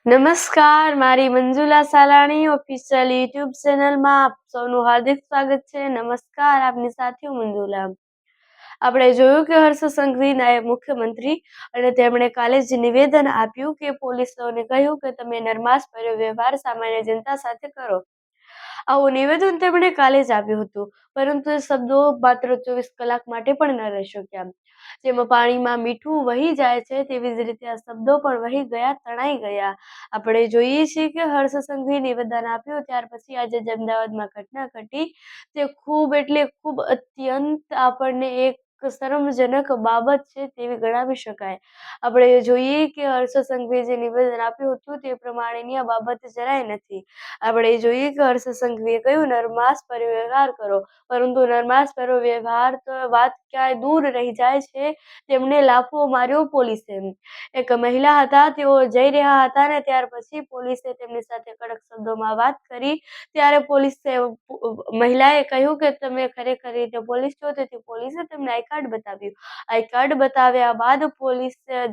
નમસ્કાર, મારી Manjula Salani official YouTube ચેનલમાં આપ સૌનું હાર્દિક સ્વાગત છે. નમસ્કાર, આપની સાથે હું મંજુલા. આપણે જોયું કે હર્ષ સંઘવી નાયબ મુખ્યમંત્રી અને તેમણે કાલે જ નિવેદન આપ્યું કે પોલીસોને કહ્યું કે તમે નરમાશભર્યો વ્યવહાર સામાન્ય જનતા સાથે કરો. આવું નિવેદન તેમણે કાલે જ આપ્યું હતું, પરંતુ એ શબ્દો માત્ર 24 કલાક માટે પણ ન રહી શક્યા. જેમાં પાણીમાં મીઠું વહી જાય છે તેવી જ રીતે આ શબ્દો પણ વહી ગયા, તણાઈ ગયા. આપણે જોઈએ છીએ કે હર્ષ સંઘવીએ નિવેદન આપ્યું ત્યાર પછી આજે જે અમદાવાદમાં ઘટના ઘટી તે ખૂબ એટલે ખૂબ અત્યંત આપણને એક શરમજનક બાબત છે તેવી ગણાવી શકાય. આપણે જોઈએ કે હર્ષ સંઘવીએ જે નિવેદન આપ્યું હતું તે પ્રમાણેની આ બાબત જરાય નથી. આપણે જોઈએ કે હર્ષ સંઘવીએ કહ્યું નરમાશભર્યો વ્યવહાર કરો, પરંતુ નરમાશભર્યો વ્યવહાર તો વાત ક્યાંય દૂર રહી જાય છે. તેમણે લાફો માર્યો પોલીસે. એક મહિલા હતા, તેઓ જઈ રહ્યા હતા ને ત્યાર પછી પોલીસે તેમની સાથે કડક શબ્દોમાં વાત કરી. ત્યારે મહિલાએ કહ્યું કે તમે ખરેખર રીતે પોલીસ છો, તેથી પોલીસે તેમને આઈ કાર્ડ બતાવ્યું. આઈ કાર્ડ બતાવ્યા બાદ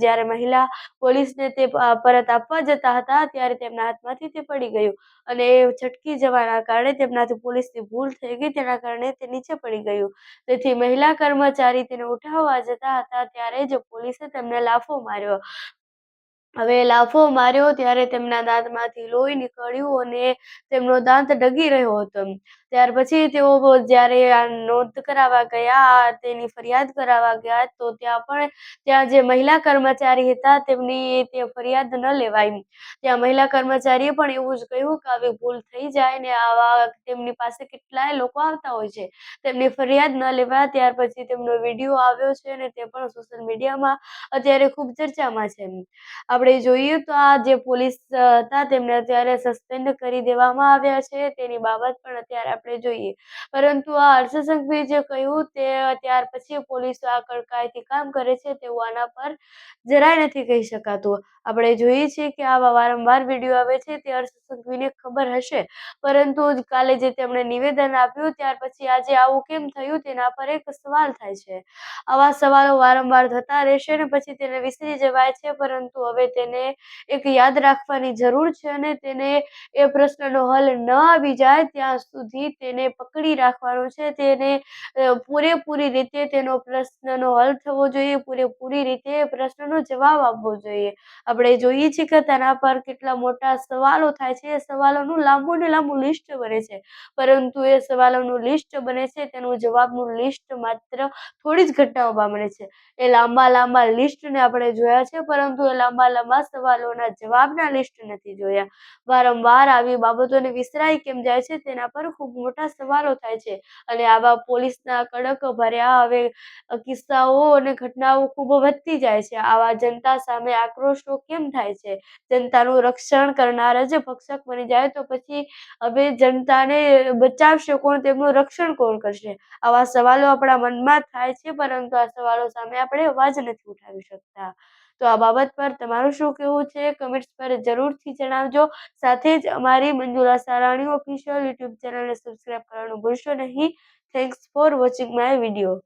જ્યારે મહિલા પોલીસને તે પરત આપવા જતા હતા ત્યારે તેમના હાથમાંથી તે પડી ગયું અને એ છટકી જવાના કારણે તેમનાથી પોલીસની ભૂલ થઈ ગઈ, તેના કારણે તે નીચે પડી ગયું. તેથી મહિલા કર્મચારી તેને ઉઠાવવા જતા હતા ત્યારે જ પોલીસે તેમને લાફો માર્યો. હવે લાફો માર્યો ત્યારે તેમના દાંતમાંથી લોહી નીકળ્યું અને તેમનો દાંત ડગી રહ્યો હતો. ત્યાર પછી તેઓ જ્યારે આ નોંધ કરાવવા ગયા, તેની ફરિયાદ કરાવવા ગયા, તો ત્યાં જે મહિલા કર્મચારી હતા તેમની તે ફરિયાદ ન લેવાઈ. ત્યાં મહિલા કર્મચારીએ પણ એવું જ કહ્યું કે આવી ભૂલ થઈ જાય ને આવા તેમની પાસે કેટલાય લોકો આવતા હોય છે, તેમની ફરિયાદ ન લેવા. ત્યાર પછી તેમનો વિડીયો આવ્યો છે અને તે પણ સોશિયલ મીડિયામાં અત્યારે ખૂબ ચર્ચામાં છે. આપણે જોઈએ તો આ જે પોલીસ હતા તેમને અત્યારે સસ્પેન્ડ કરી દેવામાં આવ્યા છે, તેની બાબત પણ અત્યારે આપણે જોઈએ. પરંતુ આ હર્ષ સંઘવીએ જે કહ્યું તે ત્યાર પછી પોલીસ આ કડકાઈથી કામ કરે છે તેવું આના પર જરાય નથી કહી શકાતું. આપણે જોઈએ છીએ કે આવા વારંવાર વિડીયો આવે છે તે હર્ષ સંઘવીને ખબર હશે, પરંતુ કાલે જે તેમણે નિવેદન આપ્યું ત્યાર પછી આજે આવું કેમ થયું તેના પર એક સવાલ થાય છે. આવા સવાલો વારંવાર થતા રહેશે ને પછી તેને વિસરી જવાય છે, પરંતુ હવે તેને એક યાદ રાખવાની જરૂર છે અને તેને એ પ્રશ્નનો હલ ન આવી જાય ત્યાં સુધી તેને પકડી રાખવાનો છે. તેને પૂરેપૂરી રીતે તેનો પ્રશ્નનો હલ થવો જોઈએ, પૂરેપૂરી રીતે પ્રશ્નનો જવાબ આપવો જોઈએ. આપણે જોઈએ છીએ કે તેના પર કેટલા મોટા સવાલો થાય છે. એ સવાલોનું લાંબુ ને લાંબુ લિસ્ટ બને છે, પરંતુ એ સવાલોનું લિસ્ટ બને છે તેનું જવાબનું લિસ્ટ માત્ર થોડી જ ઘટનાઓમાં બને છે. એ લાંબા લિસ્ટને આપણે જોયા છે, પરંતુ એ લાંબા સવાલોના જવાબના લિસ્ટ નથી જોયા. વારંવાર આવી બાબતોને વિસરાઈ કેમ જાય છે તેના પર ખૂબ મોટા સવાલો થાય છે. અને આવા પોલીસના કડક ભર્યા હવે કિસ્સાઓ અને ઘટનાઓ ખૂબ વધતી જાય છે. આવા જનતા સામે આક્રોશો કેમ થાય છે? જનતાનું રક્ષણ કરનાર જ ભક્ષક બની જાય તો પછી હવે જનતાને બચાવશે કોણ, તેમનું રક્ષણ કોણ કરશે? આવા સવાલો આપણા મનમાં થાય છે, પરંતુ આ સવાલો સામે આપણે અવાજ નથી ઉઠાવી શકતા. તો આ બાબત પર તમારું શું કહેવું છે? કમેન્ટ્સ પર જરૂરથી જણાવજો. સાથે જ અમારી મંજુલા સાલાણી ઓફિશિયલ યુટ્યુબ ચેનલને સબસ્ક્રાઇબ કરવાનું ભૂલશો નહીં. Thanks for watching my video.